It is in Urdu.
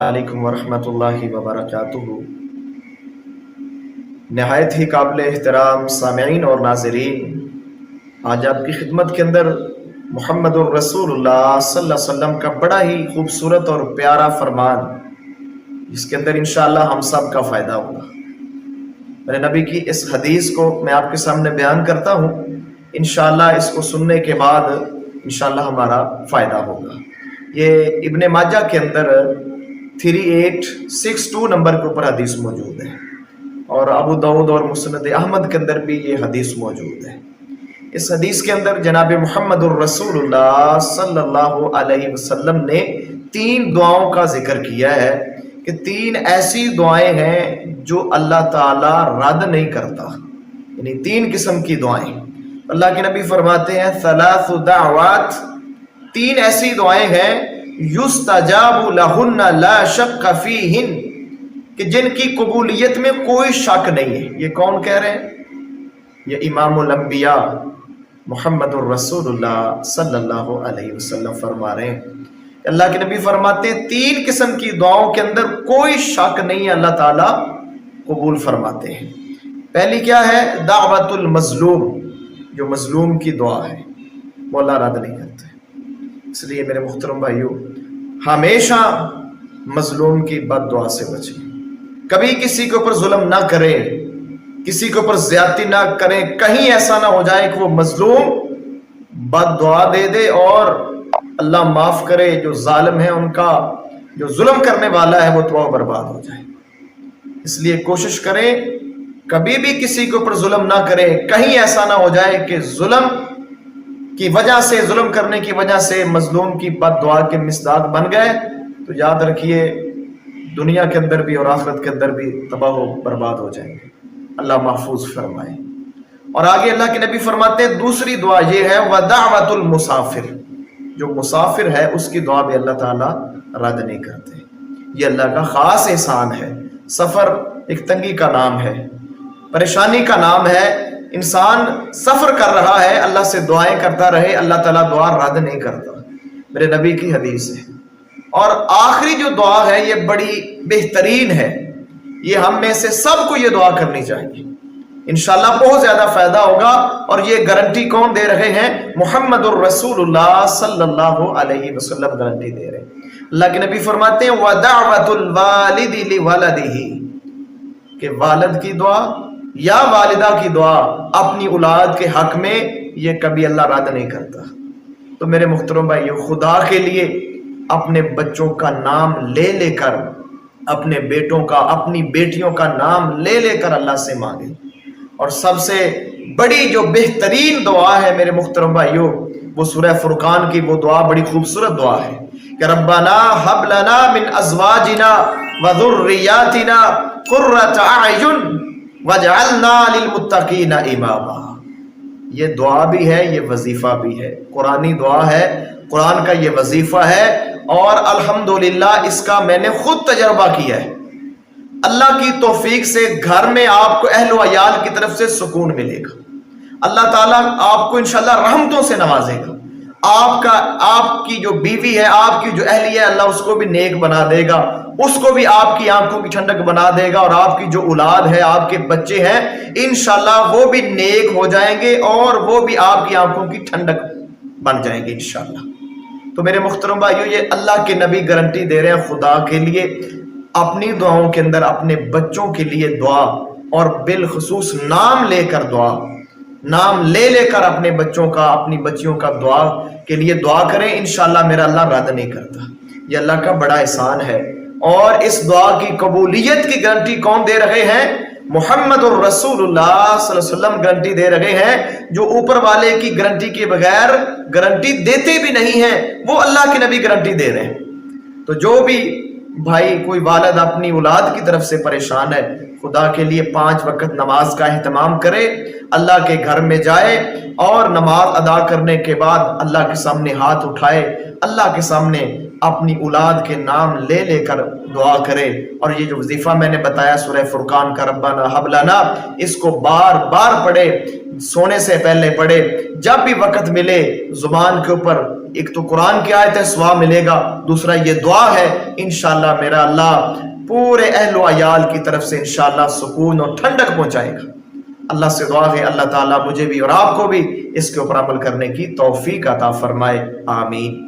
علیکم ورحمۃ اللہ وبرکاتہ۔ نہایت ہی قابل احترام سامعین اور ناظرین، آج آپ کی خدمت کے اندر محمد الرسول اللہ صلی اللہ علیہ وسلم کا بڑا ہی خوبصورت اور پیارا فرمان، جس کے اندر انشاءاللہ ہم سب کا فائدہ ہوگا۔ میرے نبی کی اس حدیث کو میں آپ کے سامنے بیان کرتا ہوں، انشاءاللہ اس کو سننے کے بعد انشاءاللہ ہمارا فائدہ ہوگا۔ یہ ابن ماجہ کے اندر 3862 نمبر کے اوپر حدیث موجود ہے، اور ابو داؤد اور مسند احمد کے اندر بھی یہ حدیث موجود ہے۔ اس حدیث کے اندر جناب محمد الرسول اللہ صلی اللہ علیہ وسلم نے 3 دعاؤں کا ذکر کیا ہے کہ 3 ایسی دعائیں ہیں جو اللہ تعالی رد نہیں کرتا، یعنی 3 قسم کی دعائیں۔ اللہ کے نبی فرماتے ہیں 3 دعوات، 3 ایسی دعائیں ہیں یستجاب لہن لا شک فیہن، کہ جن کی قبولیت میں کوئی شک نہیں ہے۔ یہ کون کہہ رہے ہیں؟ یہ امام الانبیاء محمد الرسول اللہ صلی اللہ علیہ وسلم فرما رہے ہیں۔ اللہ کے نبی فرماتے ہیں 3 قسم کی دعاؤں کے اندر کوئی شک نہیں ہے، اللہ تعالیٰ قبول فرماتے ہیں۔ پہلی کیا ہے؟ دعوت المظلوم، جو مظلوم کی دعا ہے وہ اللہ رد نہیں کرتے۔ اس لیے میرے محترم بھائیو، ہمیشہ مظلوم کی بد دعا سے بچیں، کبھی کسی کے اوپر ظلم نہ کریں، کسی کے اوپر زیادتی نہ کریں۔ کہیں ایسا نہ ہو جائے کہ وہ مظلوم بد دعا دے دے اور اللہ معاف کرے، جو ظالم ہے ان کا، جو ظلم کرنے والا ہے وہ تو برباد ہو جائے۔ اس لیے کوشش کریں کبھی بھی کسی کے اوپر ظلم نہ کریں، کہیں ایسا نہ ہو جائے کہ ظلم کی وجہ سے، ظلم کرنے کی وجہ سے مظلوم کی بد دعا کے مصداق بن گئے تو یاد رکھیے دنیا کے اندر بھی اور آخرت کے اندر بھی تباہ و برباد ہو جائیں گے۔ اللہ محفوظ فرمائے۔ اور آگے اللہ کے نبی فرماتے ہیں دوسری دعا یہ ہے ودعوت المسافر، جو مسافر ہے اس کی دعا بھی اللہ تعالیٰ رد نہیں کرتے۔ یہ اللہ کا خاص احسان ہے۔ سفر ایک تنگی کا نام ہے، پریشانی کا نام ہے۔ انسان سفر کر رہا ہے، اللہ سے دعائیں کرتا رہے، اللہ تعالیٰ دعا رد نہیں کرتا۔ میرے نبی کی حدیث ہے۔ اور آخری جو دعا ہے یہ بڑی بہترین ہے، یہ ہم میں سے سب کو یہ دعا کرنی چاہیے، انشاءاللہ بہت زیادہ فائدہ ہوگا۔ اور یہ گارنٹی کون دے رہے ہیں؟ محمد الرسول اللہ صلی اللہ علیہ وسلم گارنٹی دے رہے ہیں۔ اللہ کے نبی فرماتے ہیں وَدَعْوَةُ الْوَالِدِ لِوَلَدِهِ، کہ والد کی دعا یا والدہ کی دعا اپنی اولاد کے حق میں یہ کبھی اللہ رد نہیں کرتا۔ تو میرے محترم بھائیو، خدا کے لیے اپنے بچوں کا نام لے لے کر، اپنے بیٹوں کا، اپنی بیٹیوں کا نام لے لے کر اللہ سے مانگیں۔ اور سب سے بڑی جو بہترین دعا ہے میرے محترم بھائیو، وہ سورہ فرقان کی وہ دعا بڑی خوبصورت دعا ہے کہ ربنا ہب لنا من ازواجنا وذریاتنا قرۃ اعین وجعلنا للمتقین اماما۔ یہ دعا بھی ہے، یہ وظیفہ بھی ہے، قرآنی دعا ہے، قرآن کا یہ وظیفہ ہے، اور الحمدللہ اس کا میں نے خود تجربہ کیا ہے۔ اللہ کی توفیق سے گھر میں آپ کو اہل و عیال کی طرف سے سکون ملے گا، اللہ تعالیٰ آپ کو انشاءاللہ رحمتوں سے نوازے گا۔ آپ کی جو بیوی ہے، آپ کی جو اہلیہ ہے، اللہ اس کو بھی نیک بنا دے گا، اس کو بھی آپ کی آنکھوں کی ٹھنڈک بنا دے گا، اور آپ کی جو اولاد ہے، آپ کے بچے ہیں، انشاءاللہ وہ بھی نیک ہو جائیں گے اور وہ بھی آپ کی آنکھوں کی ٹھنڈک بن جائیں گے انشاءاللہ۔ تو میرے محترم بھائیو، یہ اللہ کے نبی گارنٹی دے رہے ہیں خدا کے لیے اپنی دعاؤں کے اندر اپنے بچوں کے لیے دعا، اور بالخصوص نام لے کر دعا، نام لے لے کر اپنے بچوں کا، اپنی بچیوں کا دعا کے لیے دعا کریں، انشاءاللہ میرا اللہ رد نہیں کرتا۔ یہ اللہ کا بڑا احسان ہے۔ اور اس دعا کی قبولیت کی گارنٹی کون دے رہے ہیں؟ محمد الرسول اللہ صلی اللہ علیہ وسلم گارنٹی دے رہے ہیں، جو اوپر والے کی گارنٹی کے بغیر گارنٹی دیتے بھی نہیں ہیں، وہ اللہ کے نبی گارنٹی دے رہے ہیں۔ تو جو بھی بھائی کوئی والد اپنی اولاد کی طرف سے پریشان ہے، خدا کے لیے 5 وقت نماز کا اہتمام کرے، اللہ کے گھر میں جائے اور نماز ادا کرنے کے بعد اللہ کے سامنے ہاتھ اٹھائے، اللہ کے سامنے اپنی اولاد کے نام لے لے کر دعا کرے، اور یہ جو وظیفہ میں نے بتایا سورہ فرقان کا ربنا ہب لنا، اس کو بار بار پڑھے، سونے سے پہلے پڑھے، جب بھی وقت ملے زبان کے اوپر ایک تو قرآن کی آیت ہے ثواب ملے گا، دوسرا یہ دعا ہے، انشاءاللہ میرا اللہ پورے اہل و عیال کی طرف سے انشاءاللہ سکون اور ٹھنڈک پہنچائے گا۔ اللہ سے دعا ہے اللہ تعالیٰ مجھے بھی اور آپ کو بھی اس کے اوپر عمل کرنے کی توفیق عطا فرمائے، آمین۔